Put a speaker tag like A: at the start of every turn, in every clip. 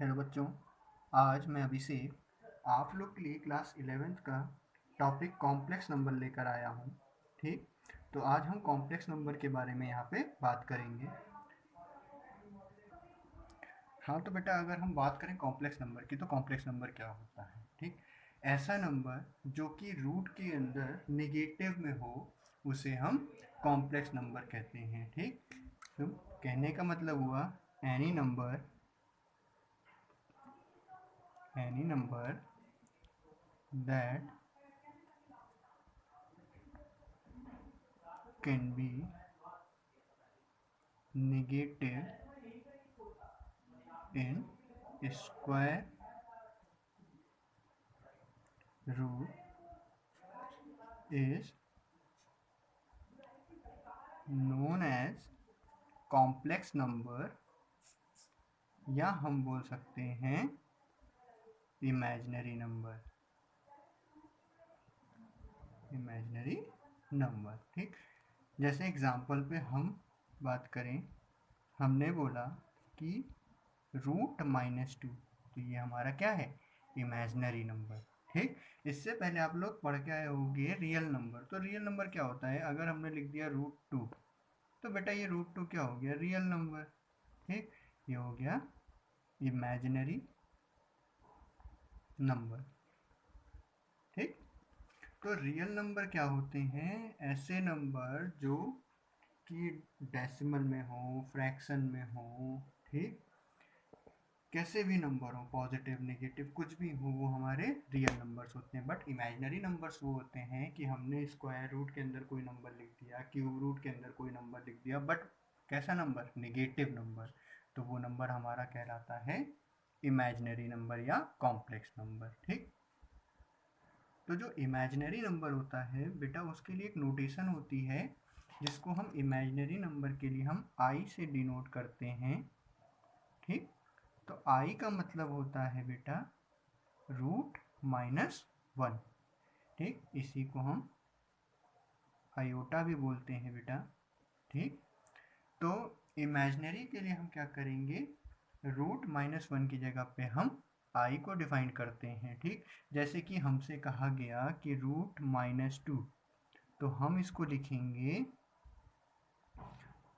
A: Hello बच्चों, आज मैं अभिषेक आप लोग के लिए क्लास 11th का टॉपिक कॉम्प्लेक्स नंबर लेकर आया हूँ। ठीक, तो आज हम कॉम्प्लेक्स नंबर के बारे में यहाँ पे बात करेंगे। हाँ तो बेटा, अगर हम बात करें कॉम्प्लेक्स नंबर की तो कॉम्प्लेक्स नंबर क्या होता है? ठीक, ऐसा नंबर जो कि रूट के अंदर नेगेटिव में हो उसे हम कॉम्प्लेक्स नंबर कहते हैं। ठीक, तो कहने का मतलब हुआ any number that can be negative in square root is known as complex number, या हम बोल सकते हैं इमेजिनरी नंबर। ठीक, जैसे एग्जांपल पे हम बात करें, हमने बोला कि √-2, तो ये हमारा क्या है? Imaginary number. ठीक, इससे पहले आप लोग पढ़ के आए होंगे रियल नंबर। तो रियल नंबर क्या होता है? अगर हमने लिख दिया √2 तो बेटा ये √2 क्या हो गया? Real number. ठीक, ये हो गया इमेजिनरी नंबर। ठीक, तो रियल नंबर क्या होते हैं? ऐसे नंबर जो कि डेसिमल में हो, फ्रैक्शन में हो, ठीक, कैसे भी नंबर हो, पॉजिटिव नेगेटिव कुछ भी हो, वो हमारे रियल नंबर्स होते हैं। बट इमेजिनरी नंबर्स वो होते हैं कि हमने स्क्वायर रूट के अंदर कोई नंबर लिख दिया, क्यूब रूट के अंदर कोई नंबर लिख दिया, बट कैसा नंबर? Negative number. तो वो नंबर हमारा कहलाता है इमेजिनरी नंबर या कॉम्प्लेक्स नंबर। ठीक, तो जो इमेजिनरी नंबर होता है बेटा, उसके लिए एक नोटेशन होती है जिसको हम इमेजिनरी नंबर के लिए हम आई से डिनोट करते हैं। ठीक, तो आई का मतलब होता है बेटा √-1। ठीक, इसी को हम आयोटा भी बोलते हैं बेटा। ठीक, तो इमेजिनरी के लिए हम क्या करेंगे? √-1 की जगह पे हम आई को डिफाइन करते हैं। ठीक, जैसे कि हमसे कहा गया कि √-2, तो हम इसको लिखेंगे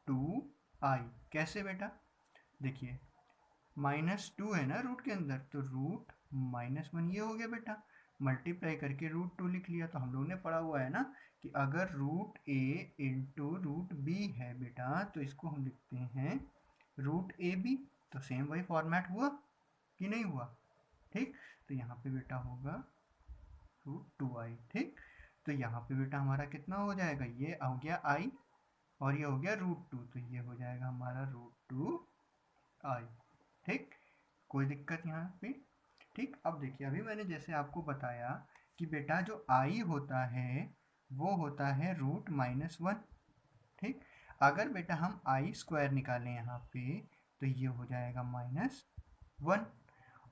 A: 2i। कैसे बेटा? देखिए, -2 है ना रूट के अंदर, तो √-1 ये हो गया बेटा। मल्टीप्लाई करके √2 लिख लिया। तो हम लोगों ने पढ़ा हुआ है ना कि अगर √a इंटू √b है बेटा, तो इसको हम लिखते हैं √ab। तो सेम वही फॉर्मेट हुआ कि नहीं हुआ? ठीक, तो यहाँ पे बेटा होगा √2i। ठीक, तो यहाँ पे बेटा हमारा कितना हो जाएगा? ये हो गया i और ये हो गया √2, तो ये हो जाएगा हमारा √2i। ठीक, कोई दिक्कत यहाँ पे? ठीक, अब देखिए, अभी मैंने जैसे आपको बताया कि बेटा जो i होता है वो होता है √-1। ठीक, अगर बेटा हम i² निकालें यहाँ पे तो ये हो जाएगा -1।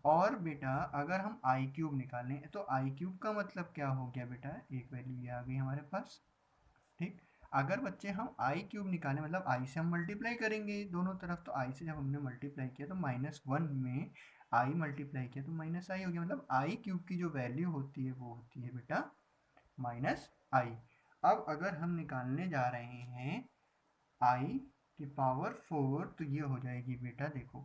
A: और बेटा अगर हम i³ निकालें तो i³ का मतलब क्या हो गया बेटा? एक वैल्यू ये आ गई हमारे पास। ठीक, अगर बच्चे हम i³ निकालें मतलब i से हम मल्टीप्लाई करेंगे दोनों तरफ, तो i से जब हमने मल्टीप्लाई किया तो -1 में i मल्टीप्लाई किया तो -i हो गया। मतलब i³ की जो वैल्यू होती है वो होती है बेटा -i। अब अगर हम निकालने जा रहे हैं i की पावर 4 तो ये हो जाएगी बेटा, देखो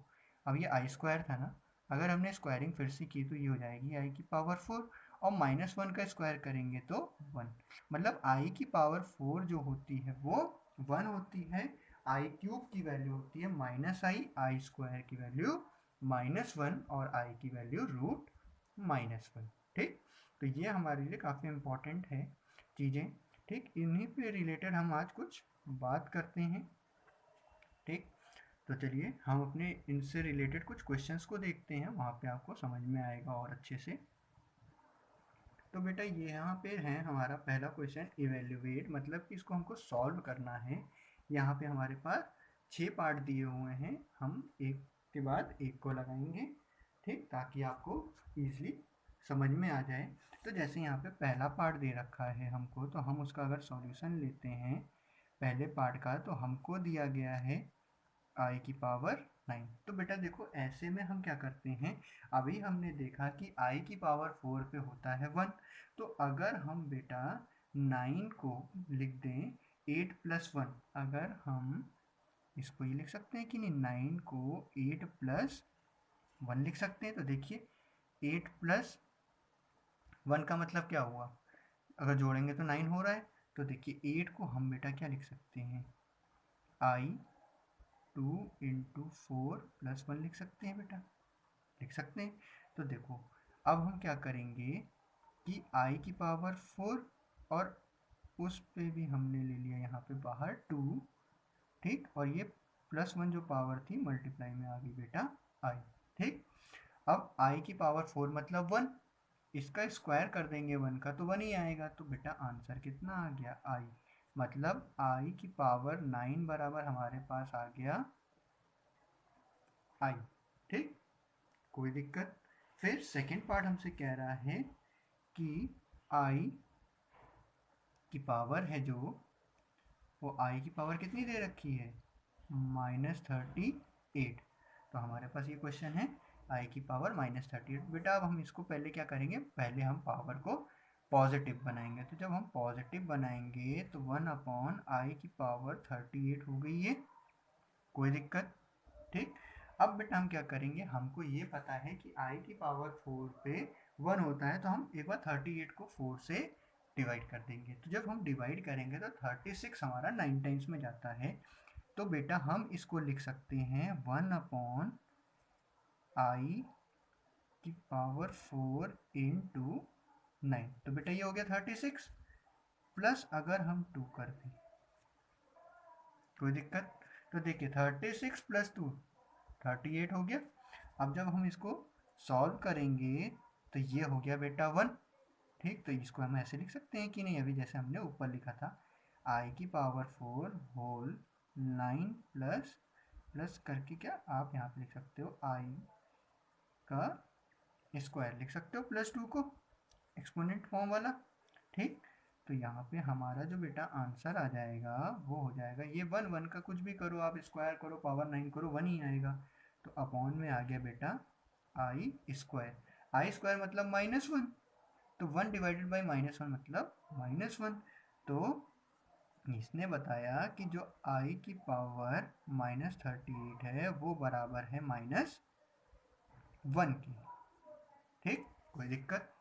A: अब ये i² था ना, अगर हमने स्क्वायरिंग फिर से की तो ये हो जाएगी i की पावर 4, और -1 का स्क्वायर करेंगे तो 1। मतलब i की पावर 4 जो होती है वो 1 होती है। i³ की वैल्यू होती है -i, i² की वैल्यू -1 और i की वैल्यू √-1। ठीक, तो ये हमारे लिए काफ़ी इम्पोर्टेंट है चीज़ें। ठीक, इन्हीं पे रिलेटेड हम आज कुछ बात करते हैं। ठीक, तो चलिए हम अपने इनसे रिलेटेड कुछ क्वेश्चंस को देखते हैं, वहाँ पे आपको समझ में आएगा और अच्छे से। तो बेटा ये यहाँ पे है हमारा पहला क्वेश्चन, इवेल्युएट, मतलब कि इसको हमको सॉल्व करना है। यहाँ पे हमारे पास 6 पार्ट दिए हुए हैं, हम एक के बाद एक को लगाएंगे। ठीक, ताकि आपको ईजिली समझ में आ जाए। तो जैसे यहाँ पे पहला पार्ट दे रखा है हमको, तो हम उसका अगर सॉल्यूशन लेते हैं पहले पार्ट का, तो हमको दिया गया है i की पावर 9। तो बेटा देखो ऐसे में हम क्या करते हैं, अभी हमने देखा कि i की पावर 4 पे होता है 1, तो अगर हम बेटा 9 को लिख दें 8 प्लस 1, अगर हम इसको ये लिख सकते हैं कि नहीं, 9 को 8 प्लस 1 लिख सकते हैं। तो देखिए 8 प्लस 1 का मतलब क्या हुआ, अगर जोड़ेंगे तो 9 हो रहा है। तो देखिए 8 को हम बेटा क्या लिख सकते हैं, i 2 इंटू 4 प्लस 1 लिख सकते हैं बेटा, लिख सकते हैं। तो देखो अब हम क्या करेंगे कि i की पावर 4 और उस पे भी हमने ले लिया यहाँ पे बाहर 2, ठीक, और ये प्लस 1 जो पावर थी मल्टीप्लाई में आ गई बेटा i, ठीक। अब i की पावर 4 मतलब 1, इसका स्क्वायर कर देंगे 1 का तो 1 ही आएगा। तो बेटा आंसर कितना आ गया, i, मतलब i की पावर 9 बराबर हमारे पास आ गया i, ठीक, कोई दिक्कत। फिर सेकंड पार्ट हमसे कह रहा है कि i की पावर है जो, वो i की पावर कितनी दे रखी है, -38। तो हमारे पास ये क्वेश्चन है i की पावर -38। बेटा अब हम इसको पहले क्या करेंगे, पहले हम पावर को पॉजिटिव बनाएंगे। तो जब हम पॉजिटिव बनाएंगे तो 1/i की पावर 38 हो गई है, कोई दिक्कत, ठीक। अब बेटा हम क्या करेंगे, हमको ये पता है कि i की पावर 4 पे 1 होता है, तो हम एक बार 38 को 4 से डिवाइड कर देंगे। तो जब हम डिवाइड करेंगे तो 36 हमारा 9 टाइम्स में जाता है। तो बेटा हम इसको लिख सकते हैं 1/i की पावर 4 इंटू 9। तो बेटा ये हो गया 36, प्लस अगर हम 2 कर दें, कोई दिक्कत। तो देखिए 36 प्लस 2 38 हो गया। अब जब हम इसको सॉल्व करेंगे तो ये हो गया बेटा 1, ठीक। तो इसको हम ऐसे लिख सकते हैं कि नहीं, अभी जैसे हमने ऊपर लिखा था i की पावर 4 होल 9 प्लस प्लस करके क्या आप यहाँ पे लिख सकते हो i का स्क्वायर लिख सकते हो, प्लस 2 को एक्सपोनेंट फॉर्म वाला, ठीक। तो यहाँ पे हमारा जो बेटा आंसर आ जाएगा वो हो जाएगा, ये 1 का कुछ भी करो आप, स्क्वायर करो पावर 9 करो 1 ही आएगा। तो अपॉन में आ गया बेटा आई स्क्वायर मतलब -1, तो 1 डिवाइडेड बाई -1 मतलब -1। तो इसने बताया कि जो i की पावर -38 है वो बराबर है -1 की, ठीक, कोई दिक्कत।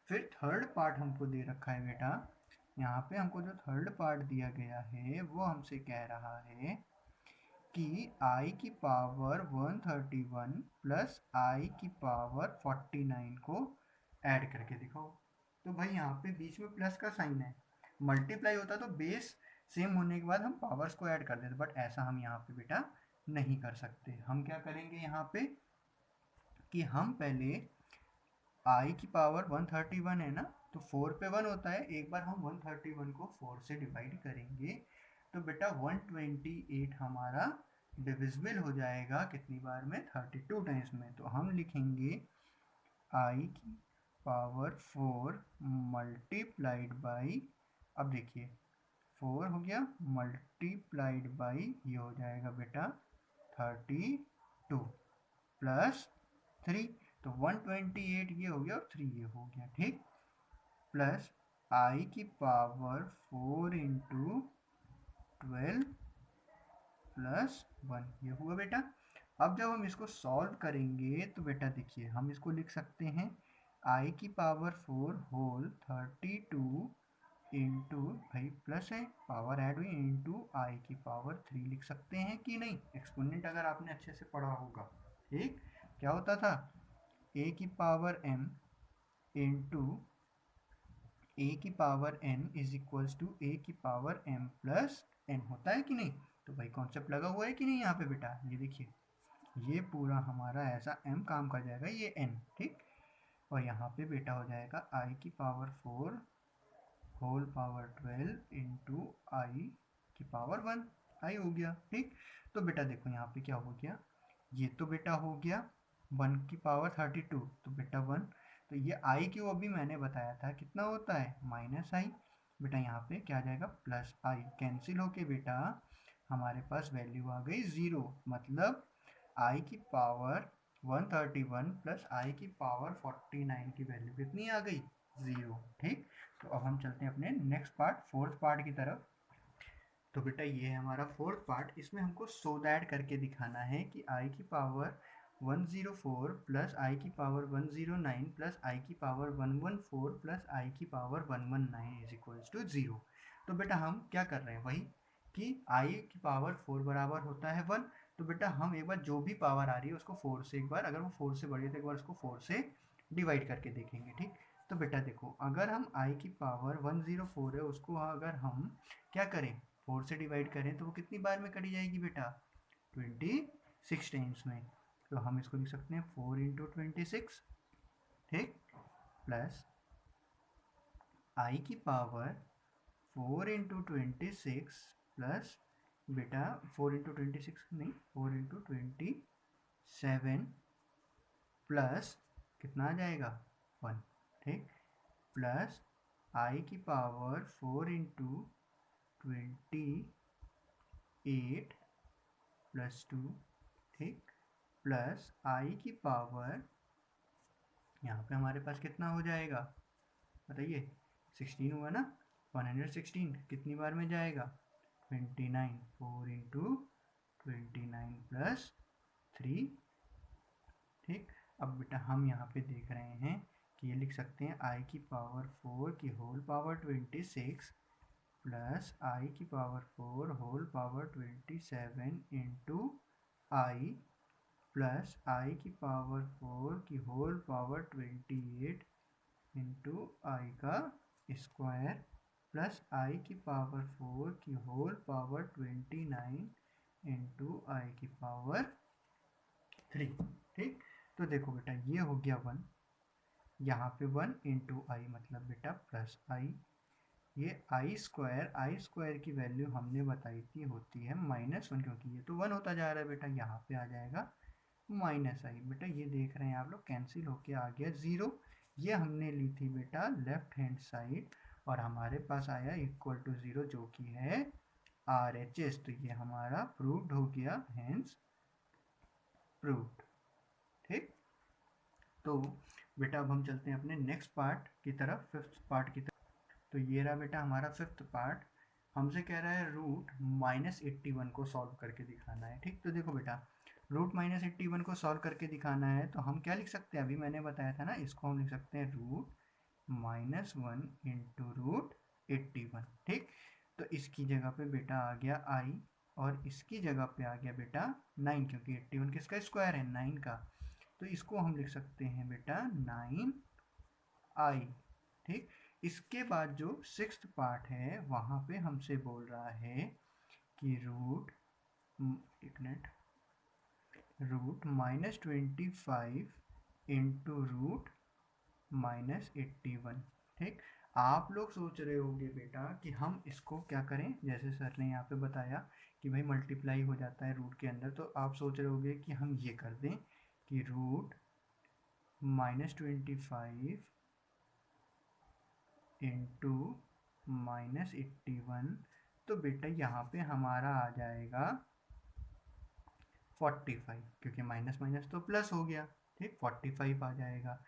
A: फिर थर्ड पार्ट हमको दे रखा है बेटा, यहाँ पे हमको जो थर्ड पार्ट दिया गया है वो हमसे कह रहा है कि i की पावर 131 प्लस i की पावर 49 को ऐड करके दिखाओ। तो भाई यहाँ पे बीच में प्लस का साइन है, मल्टीप्लाई होता तो बेस सेम होने के बाद हम पावर्स को ऐड कर देते, बट ऐसा हम यहाँ पे बेटा नहीं कर सकते। हम क्या करेंगे यहाँ पे कि हम पहले i की पावर 131 है ना, तो 4 पे 1 होता है, एक बार हम 131 को 4 से डिवाइड करेंगे तो बेटा 128 हमारा डिविजिबल हो जाएगा कितनी बार में, 32 टाइम्स में। तो हम लिखेंगे i की पावर 4 मल्टीप्लाइड बाई, अब देखिए 4 हो गया मल्टीप्लाइड बाई, ये हो जाएगा बेटा 32 प्लस 3, तो 128 ये हो गया और 3 ये हो गया, ठीक, प्लस i की पावर 4 इंटू 12 प्लस 1 ये हुआ बेटा। अब जब हम इसको सॉल्व करेंगे तो बेटा देखिए हम इसको लिख सकते हैं i की पावर 4 होल 32 इंटू, भाई प्लस है पावर ऐड हुई, इंटू i की पावर 3 लिख सकते हैं कि नहीं, एक्सपोनेंट अगर आपने अच्छे से पढ़ा होगा, ठीक। क्या होता था, a की पावर m इंटू a की power n is equals to a की पावर m प्लस n होता है कि नहीं। तो भाई कॉन्सेप्ट लगा हुआ है कि नहीं यहाँ पे बेटा, ये देखिए ये पूरा हमारा ऐसा m काम कर जाएगा, ये n, ठीक, और यहाँ पे बेटा हो जाएगा i की पावर 4 होल पावर 12 इंटू आई की पावर 1, आई हो गया, ठीक। तो बेटा देखो यहाँ पे क्या हो गया, ये तो बेटा हो गया 1 की पावर 32, तो बेटा 1, तो ये आई क्यू अभी मैंने बताया था कितना होता है -i, बेटा यहाँ पे क्या आ जाएगा +i, कैंसिल होके बेटा हमारे पास वैल्यू आ गई 0, मतलब आई की पावर 131 प्लस आई की पावर 49 की वैल्यू कितनी आ गई? 0। ठीक, तो अब हम चलते हैं अपने नेक्स्ट पार्ट, फोर्थ पार्ट की तरफ। तो बेटा ये है हमारा फोर्थ पार्ट, इसमें हमको सो दैट करके दिखाना है कि आई की पावर 104 प्लस आई की पावर 109 प्लस आई की पावर 114 प्लस आई की पावर 119 इज इक्वल्स टू 0। तो बेटा हम क्या कर रहे हैं, वही कि आई की पावर 4 बराबर होता है 1। तो बेटा हम एक बार जो भी पावर आ रही है उसको 4 से, एक बार अगर वो 4 से बड़ी है तो एक बार उसको 4 से डिवाइड करके देखेंगे। ठीक, तो बेटा देखो, अगर हम आई की पावर 104 है उसको अगर हम क्या करें, 4 से डिवाइड करें तो वो कितनी बार में कटी जाएगी बेटा? 26 टाइम्स में। तो हम इसको लिख सकते हैं 4 इंटू 26, ठीक, प्लस आई की पावर 4 इंटू 26 प्लस बेटा 4 इंटू 26 नहीं, 4 इंटू 27 प्लस कितना आ जाएगा 1। ठीक, प्लस आई की पावर 4 इंटू 28 प्लस 2, ठीक, प्लस आई की पावर, यहाँ पे हमारे पास कितना हो जाएगा बताइए, 16 हुआ ना, 116 कितनी बार में जाएगा? 29। 4 इंटू 29 प्लस 3। ठीक, अब बेटा हम यहाँ पे देख रहे हैं कि ये लिख सकते हैं आई की पावर 4 की होल पावर 26 प्लस आई की पावर 4 होल पावर 27 इंटू आई प्लस आई की पावर 4 की होल पावर 28 इंटू आई का स्क्वायर प्लस आई की पावर 4 की होल पावर 29 इंटू आई की पावर 3। ठीक, तो देखो बेटा ये हो गया 1, यहाँ पे 1 इंटू आई मतलब बेटा प्लस आई, ये आई स्क्वायर की वैल्यू हमने बताई थी होती है -1, क्योंकि ये तो 1 होता जा रहा है बेटा, यहाँ पे आ जाएगा माइनस आई। बेटा ये देख रहे हैं आप लोग, कैंसिल होके आ गया 0। ये हमने ली थी बेटा लेफ्ट हैंड साइड और हमारे पास आया इक्वल टू 0 जो कि है RHS। तो ये हमारा प्रूव्ड हो गया, हेंस प्रूव्ड। ठीक, तो बेटा अब हम चलते हैं अपने नेक्स्ट पार्ट की तरफ, फिफ्थ पार्ट की तरफ। तो ये रहा बेटा हमारा फिफ्थ पार्ट, हमसे कह रहा है रूट -81 को सॉल्व करके दिखाना है। ठीक, तो देखो बेटा रूट -81 को सॉल्व करके दिखाना है तो हम क्या लिख सकते हैं, अभी मैंने बताया था ना, इसको हम लिख सकते हैं रूट -1 इंटू रूट 81। ठीक, तो इसकी जगह पे बेटा आ गया आई और इसकी जगह पे आ गया बेटा 9, क्योंकि 81 किसका स्क्वायर है, 9 का। तो इसको हम लिख सकते हैं बेटा 9i। ठीक, इसके बाद जो सिक्स्थ पार्ट है वहाँ पे हमसे बोल रहा है कि रूट, एक मिनट, रूट -25 इंटू रूट -81। ठीक, आप लोग सोच रहे होंगे बेटा कि हम इसको क्या करें, जैसे सर ने यहाँ पे बताया कि भाई मल्टीप्लाई हो जाता है रूट के अंदर, तो आप सोच रहे होंगे कि हम ये कर दें कि रूट -25 इंटू -81, तो बेटा यहाँ पे हमारा आ जाएगा 45, क्योंकि माइनस माइनस तो प्लस हो गया। ठीक, 45 आ जाएगा,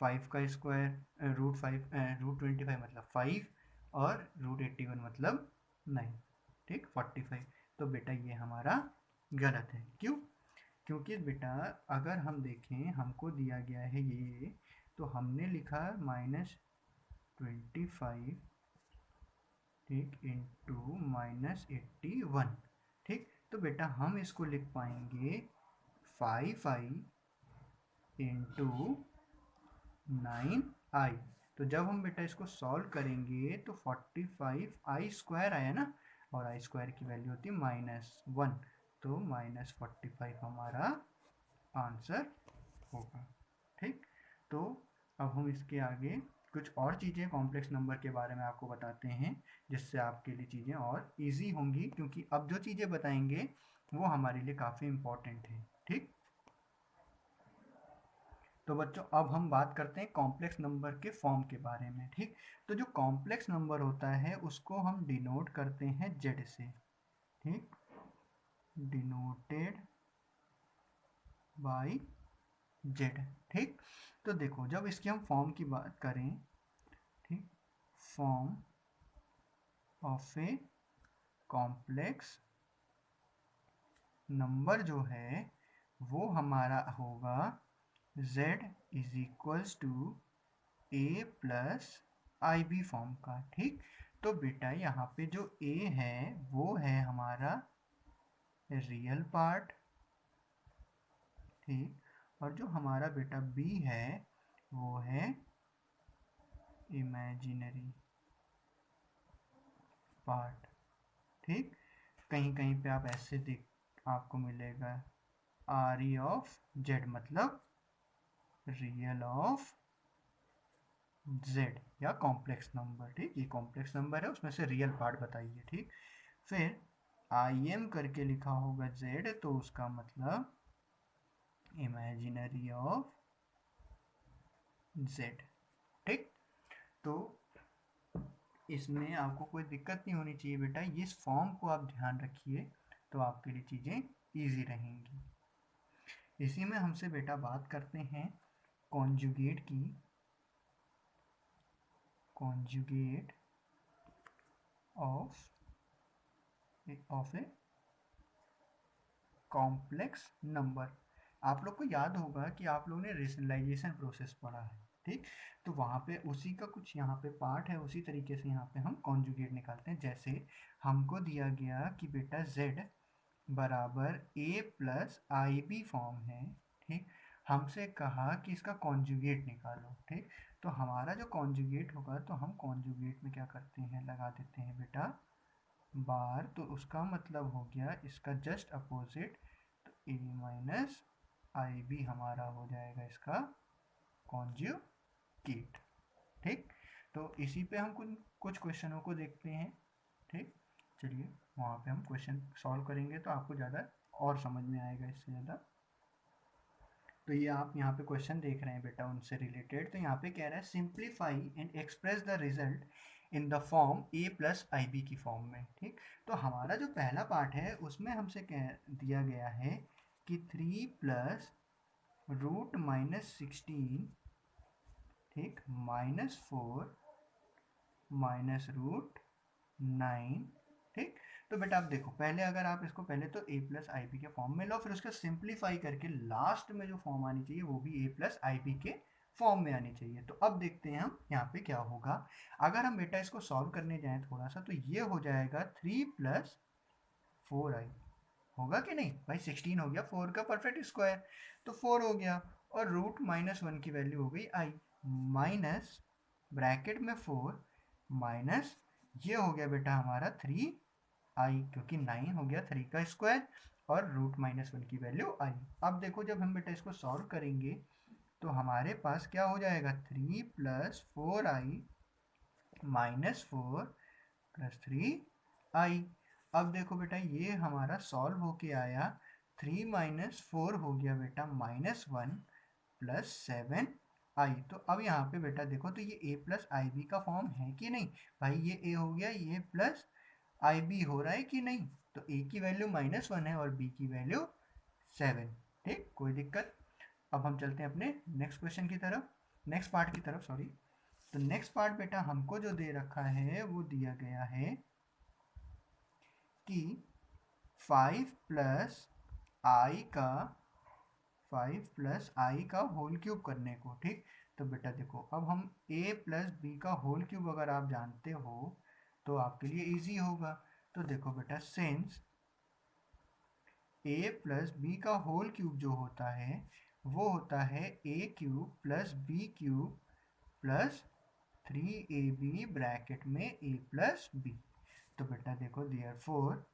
A: 5 का स्क्वायर रूट 5 रूट 25 मतलब 5 और रूट 81 मतलब 9। ठीक, 45। तो बेटा ये हमारा गलत है, क्यों? क्योंकि बेटा अगर हम देखें हमको दिया गया है ये, तो हमने लिखा -25, ठीक, इंटू -81। ठीक, तो बेटा हम इसको लिख पाएंगे 5i इंटू 9i। तो जब हम बेटा इसको सॉल्व करेंगे तो 45i स्क्वायर आया ना, और आई स्क्वायर की वैल्यू होती है -1, तो -45 हमारा आंसर होगा। ठीक, तो अब हम इसके आगे कुछ और चीज़ें कॉम्प्लेक्स नंबर के बारे में आपको बताते हैं, जिससे आपके लिए चीज़ें और इजी होंगी, क्योंकि अब जो चीज़ें बताएंगे वो हमारे लिए काफ़ी इम्पोर्टेंट है। ठीक, तो बच्चों अब हम बात करते हैं कॉम्प्लेक्स नंबर के फॉर्म के बारे में। ठीक, तो जो कॉम्प्लेक्स नंबर होता है उसको हम डिनोट करते हैं जेड से। ठीक, डिनोटेड बाई जेड। ठीक, तो देखो जब इसकी हम फॉर्म की बात करें, ठीक, form of a complex number जो है वो हमारा होगा z is equals to a plus i b form का। ठीक, तो बेटा यहाँ पे जो a है वो है हमारा रियल पार्ट, ठीक, और जो हमारा बेटा b है वो है इमेजिनरी पार्ट। ठीक, कहीं कहीं पे आप ऐसे देख आपको मिलेगा आर ई ऑफ जेड मतलब रियल ऑफ जेड या कॉम्प्लेक्स नंबर। ठीक, ये कॉम्प्लेक्स नंबर है उसमें से रियल पार्ट बताइए। ठीक, फिर आई एम करके लिखा होगा जेड तो उसका मतलब इमेजिनरी ऑफ जेड। ठीक, तो इसमें आपको कोई दिक्कत नहीं होनी चाहिए बेटा, इस फॉर्म को आप ध्यान रखिए तो आपके लिए चीज़ें इजी रहेंगी। इसी में हमसे बेटा बात करते हैं कॉन्जुगेट की, conjugate of a complex number. आप लोग को याद होगा कि आप लोगों ने रेशनलाइजेशन प्रोसेस पढ़ा है। ठीक, तो वहाँ पे उसी का कुछ यहाँ पे पार्ट है, उसी तरीके से यहाँ पे हम कॉन्जुगेट निकालते हैं। जैसे हमको दिया गया कि बेटा z बराबर a plus i b form है। ठीक, हमसे कहा कि इसका कॉन्जुगेट निकालो। ठीक, तो हमारा जो कॉन्जुगेट होगा तो हम कॉन्जुगेट में क्या करते हैं, लगा देते हैं बेटा बार, तो उसका मतलब हो गया इसका जस्ट अपोजिट, तो a माइनस आई बी हमारा हो जाएगा इसका कॉन्जुगेट। ठीक, तो इसी पे हम कुछ क्वेश्चनों को देखते हैं। ठीक, चलिए वहाँ पे हम क्वेश्चन सॉल्व करेंगे तो आपको ज़्यादा और समझ में आएगा इससे ज़्यादा। तो ये आप यहाँ पे क्वेश्चन देख रहे हैं बेटा उनसे रिलेटेड, तो यहाँ पे कह रहा है simplify and express the result in the form a plus i b की फॉर्म में। ठीक, तो हमारा जो पहला पार्ट है उसमें हमसे कह दिया गया है कि 3 प्लस रूट माइनस 16, ठीक, माइनस 4 माइनस रूट 9। ठीक, तो बेटा आप देखो पहले अगर आप इसको पहले तो a प्लस आई बी के फॉर्म में लो, फिर उसका सिंप्लीफाई करके लास्ट में जो फॉर्म आनी चाहिए वो भी a प्लस आई बी के फॉर्म में आनी चाहिए। तो अब देखते हैं हम यहाँ पे क्या होगा। अगर हम बेटा इसको सॉल्व करने जाएं थोड़ा सा तो ये हो जाएगा 3 प्लस 4i, होगा कि नहीं भाई, 16 हो गया 4 का परफेक्ट स्क्वायर तो 4 हो गया, और रूट माइनस 1 की वैल्यू हो गई i, माइनस ब्रैकेट में 4 माइनस ये हो गया बेटा हमारा 3i, क्योंकि 9 हो गया 3 का स्क्वायर और रूट माइनस 1 की वैल्यू i। अब देखो जब हम बेटा इसको सॉल्व करेंगे तो हमारे पास क्या हो जाएगा 3 plus 4i minus 4 plus 3i। अब देखो बेटा ये हमारा सॉल्व होके आया, 3 माइनस 4 हो गया बेटा माइनस 1 प्लस 7i। तो अब यहाँ पे बेटा देखो तो ये a प्लस आई बी का फॉर्म है कि नहीं भाई, ये a हो गया, ये प्लस आई बी हो रहा है कि नहीं, तो a की वैल्यू माइनस 1 है और b की वैल्यू 7। ठीक, कोई दिक्कत। अब हम चलते हैं अपने नेक्स्ट क्वेश्चन की तरफ, नेक्स्ट पार्ट की तरफ, सॉरी। तो नेक्स्ट पार्ट बेटा हमको जो दे रखा है वो दिया गया है कि 5 प्लस आई का 5 प्लस आई का होल क्यूब करने को। ठीक, तो बेटा देखो अब हम a प्लस बी का होल क्यूब अगर आप जानते हो तो आपके लिए इजी होगा। तो देखो बेटा सिंस a प्लस बी का होल क्यूब जो होता है वो होता है a cube plus b cube plus 3ab bracket में a प्लस बी। तो बेटा देखो देयरफॉर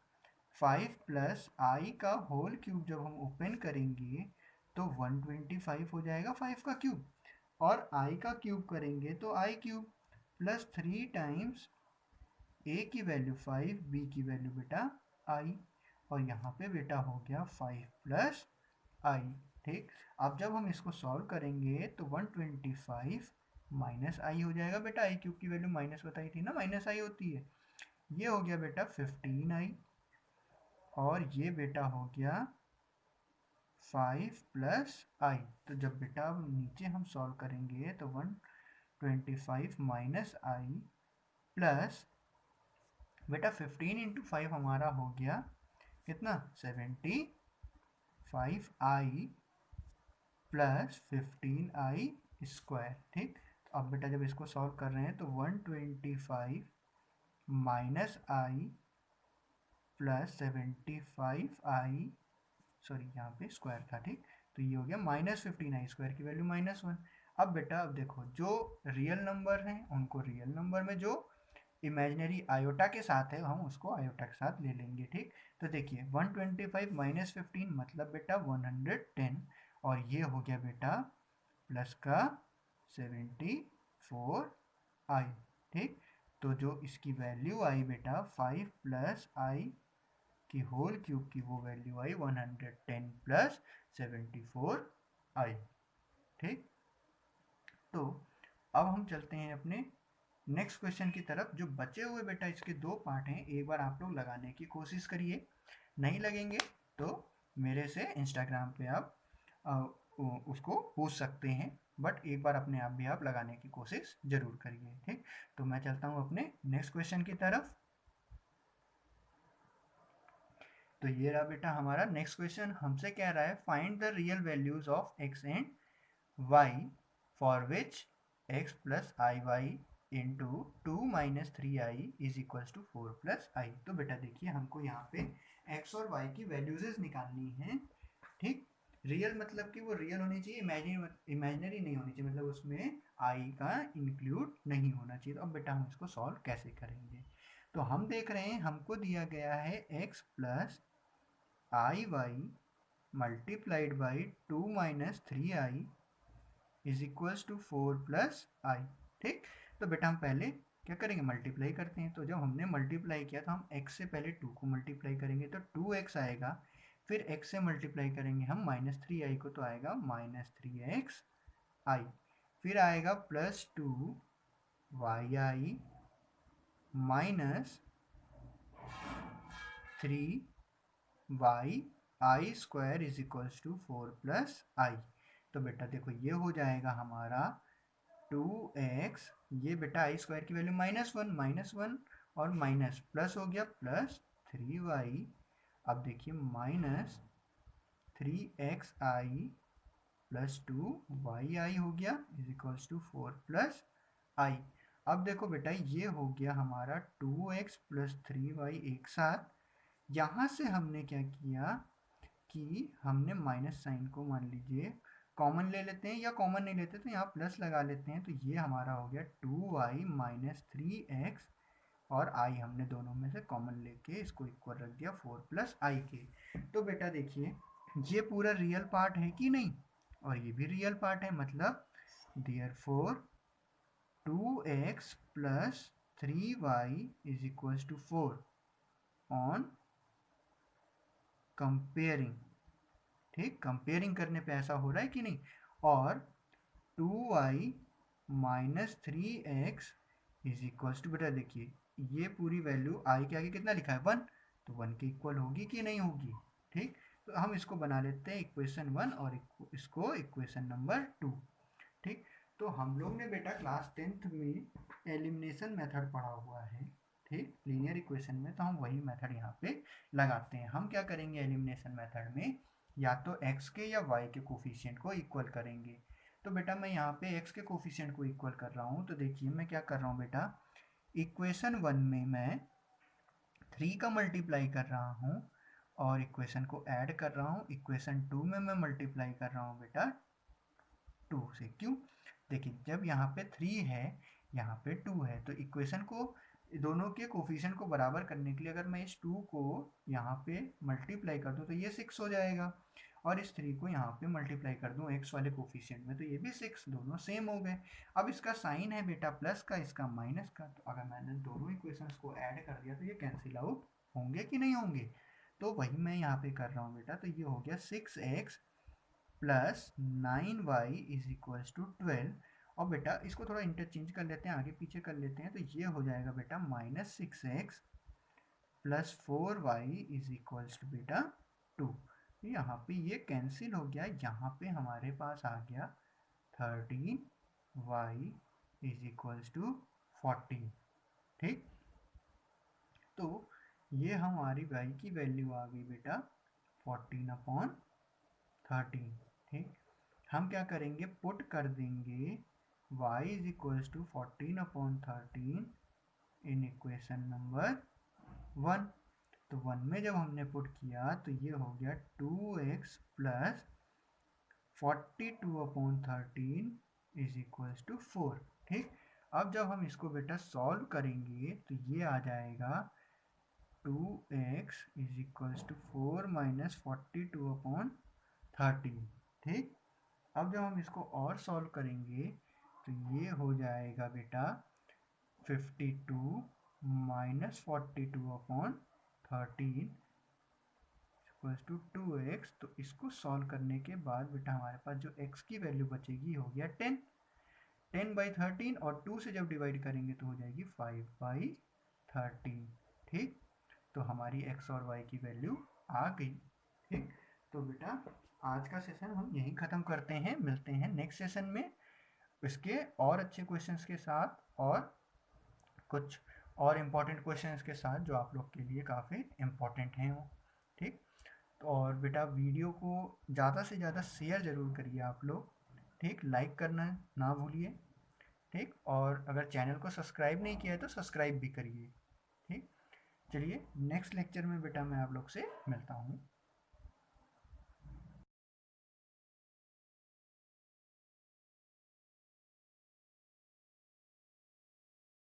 A: 5 प्लस आई का होल क्यूब जब हम ओपन करेंगे तो 125 हो जाएगा 5 का क्यूब, और आई का क्यूब करेंगे तो आई क्यूब प्लस 3 टाइम्स a की वैल्यू 5, b की वैल्यू बेटा i, और यहाँ पे बेटा हो गया 5 प्लस आई। ठीक, अब जब हम इसको सॉल्व करेंगे तो 125 माइनस आई हो जाएगा बेटा, आई क्यूब की वैल्यू माइनस बताई थी ना, माइनस आई होती है, ये हो गया बेटा 15i, और ये बेटा हो गया 5 प्लस आई। तो जब बेटा अब नीचे हम सॉल्व करेंगे तो 125 माइनस आई प्लस बेटा 15 इंटू 5 हमारा हो गया कितना 75 आई प्लस 15 आई स्क्वायर। ठीक, तो अब बेटा जब इसको सॉल्व कर रहे हैं तो 125 माइनस आई प्लस 75 आई, सॉरी यहाँ पे स्क्वायर था। ठीक, तो ये हो गया -15 आई स्क्वायर की वैल्यू -1। अब बेटा अब देखो जो रियल नंबर हैं उनको रियल नंबर में, जो इमेजिनरी आयोटा के साथ है हम उसको आयोटा के साथ ले लेंगे। ठीक, तो देखिए 125 माइनस 15 मतलब बेटा 110, और ये हो गया बेटा प्लस का 74 आई। ठीक, तो जो इसकी वैल्यू आई बेटा 5 प्लस आई की होल क्यूब की वो वैल्यू आई 110 प्लस 74 आई। ठीक, तो अब हम चलते हैं अपने नेक्स्ट क्वेश्चन की तरफ। जो बचे हुए बेटा इसके दो पार्ट हैं, एक बार आप लोग लगाने की कोशिश करिए, नहीं लगेंगे तो मेरे से इंस्टाग्राम पे आप उसको पूछ सकते हैं, बट एक बार अपने आप भी आप लगाने की कोशिश जरूर करिए। ठीक, तो मैं चलता हूँ अपने नेक्स्ट क्वेश्चन की तरफ। तो ये रहा बेटा हमारा नेक्स्ट क्वेश्चन। हमसे कह रहा है find the real values of x and y for which x plus i y into 2 minus 3i is equals to 4 plus i. तो बेटा देखिए हमको यहाँ पे x और y की वैल्यूजेस निकालनी है। ठीक, रियल मतलब कि वो रियल होनी चाहिए, इमेजिनरी नहीं होनी चाहिए, मतलब उसमें i का इंक्लूड नहीं होना चाहिए। तो अब बेटा हम इसको सॉल्व कैसे करेंगे? तो हम देख रहे हैं हमको दिया गया है x plus i y multiplied by 2 minus 3i is equals to 4 plus i. ठीक, तो बेटा हम पहले क्या करेंगे, मल्टीप्लाई करते हैं। तो जब हमने मल्टीप्लाई किया तो हम x से पहले 2 को मल्टीप्लाई करेंगे तो 2x आएगा, फिर x से मल्टीप्लाई करेंगे हम -3i को तो आएगा -3xi, फिर आएगा +2yi minus 3yi square is equals to 4 plus i. तो बेटा देखो ये हो जाएगा हमारा 2x, ये बेटा आई स्क्वायर की वैल्यू -1 और माइनस प्लस हो गया +3y। अब देखिए -3xi प्लस 2yi हो गया इज इक्वल्स टू 4 प्लस आई। अब देखो बेटा ये हो गया हमारा 2x प्लस 3y एक साथ। यहाँ से हमने क्या किया कि हमने माइनस साइन को मान लीजिए कॉमन ले लेते हैं, या कॉमन नहीं लेते तो यहाँ प्लस लगा लेते हैं। तो ये हमारा हो गया 2y माइनस 3x, और i हमने दोनों में से कॉमन लेके इसको इक्वल रख दिया 4 प्लस आई के। तो बेटा देखिए ये पूरा रियल पार्ट है कि नहीं, और ये भी रियल पार्ट है, मतलब therefore 2x plus 3y is equals to 4 on comparing. ठीक, कंपेयरिंग करने पे ऐसा हो रहा है कि नहीं। और 2y minus 3x is equals to, बेटा देखिए ये पूरी वैल्यू i के आगे कितना लिखा है 1, तो 1 के इक्वल होगी कि नहीं होगी। ठीक, तो हम इसको बना लेते हैं इक्वेशन 1 और इसको इक्वेशन नंबर 2। ठीक, तो हम लोग ने बेटा क्लास 10th में एलिमिनेशन मेथड पढ़ा हुआ है। ठीक, लीनियर इक्वेशन में, तो हम वही मेथड यहाँ पे लगाते हैं। हम क्या करेंगे एलिमिनेशन मेथड में, या तो x के या y के कोफिशिएंट को इक्वल करेंगे। तो बेटा मैं यहाँ पे x के कोफिशिएंट को इक्वल कर रहा हूँ। तो देखिए मैं क्या कर रहा हूँ बेटा, इक्वेशन 1 में मैं 3 का मल्टीप्लाई कर रहा हूँ और इक्वेशन को ऐड कर रहा हूँ। इक्वेशन 2 में मैं मल्टीप्लाई कर रहा हूँ बेटा 2 से। क्यों, देखिए जब यहाँ पे 3 है यहाँ पे 2 है, तो इक्वेशन को दोनों के कोफिशिएंट को बराबर करने के लिए अगर मैं इस 2 को यहाँ पे मल्टीप्लाई कर दूँ तो ये 6 हो जाएगा, और इस 3 को यहाँ पे मल्टीप्लाई कर दूँ x वाले कोफिशिएंट में तो ये भी 6, दोनों सेम हो गए। अब इसका साइन है बेटा प्लस का, इसका माइनस का, तो अगर मैंने दोनों इक्वेशंस को ऐड कर दिया तो ये कैंसिल आउट होंगे कि नहीं होंगे। तो वही मैं यहाँ पे कर रहा हूँ बेटा। तो ये हो गया 6x plus 9y is equals to 12, और बेटा इसको थोड़ा इंटरचेंज कर लेते हैं, आगे पीछे कर लेते हैं। तो ये हो जाएगा बेटा -6x plus 4y is equals to बेटा 2। यहाँ पे ये कैंसिल हो गया, यहाँ पे हमारे पास आ गया 13y इज इक्वल्स टू 14। ठीक, तो ये हमारी y की वैल्यू आ गई बेटा 14/13। ठीक, हम क्या करेंगे, पुट कर देंगे y is equals to 14/13 in equation number 1। तो 1 में जब हमने पुट किया तो ये हो गया 2x plus 42/13 is equals to 4। ठीक, अब जब हम इसको बेटा सॉल्व करेंगे तो ये आ जाएगा 2x is equals to 4 minus 42/13। ठीक, अब जब हम इसको और सॉल्व करेंगे तो ये हो जाएगा बेटा 52 माइनस 42/13 इक्वल्स टू 2x। तो इसको सॉल्व करने के बाद बेटा हमारे पास जो x की वैल्यू बचेगी हो गया 10। 10/13 और 2 से जब डिवाइड करेंगे तो हो जाएगी 5/13। ठीक, तो हमारी x और y की वैल्यू आ गई। ठीक, तो बेटा आज का सेशन हम यहीं ख़त्म करते हैं, मिलते हैं नेक्स्ट सेशन में इसके और अच्छे क्वेश्चंस के साथ और कुछ और इम्पॉर्टेंट क्वेश्चंस के साथ जो आप लोग के लिए काफ़ी इम्पॉर्टेंट हैं वो। ठीक, तो और बेटा वीडियो को ज़्यादा से ज़्यादा शेयर ज़रूर करिए आप लोग। ठीक, लाइक करना ना भूलिए। ठीक, और अगर चैनल को सब्सक्राइब नहीं किया है तो सब्सक्राइब भी करिए। ठीक, चलिए नेक्स्ट लेक्चर में बेटा मैं आप लोग से मिलता हूँ।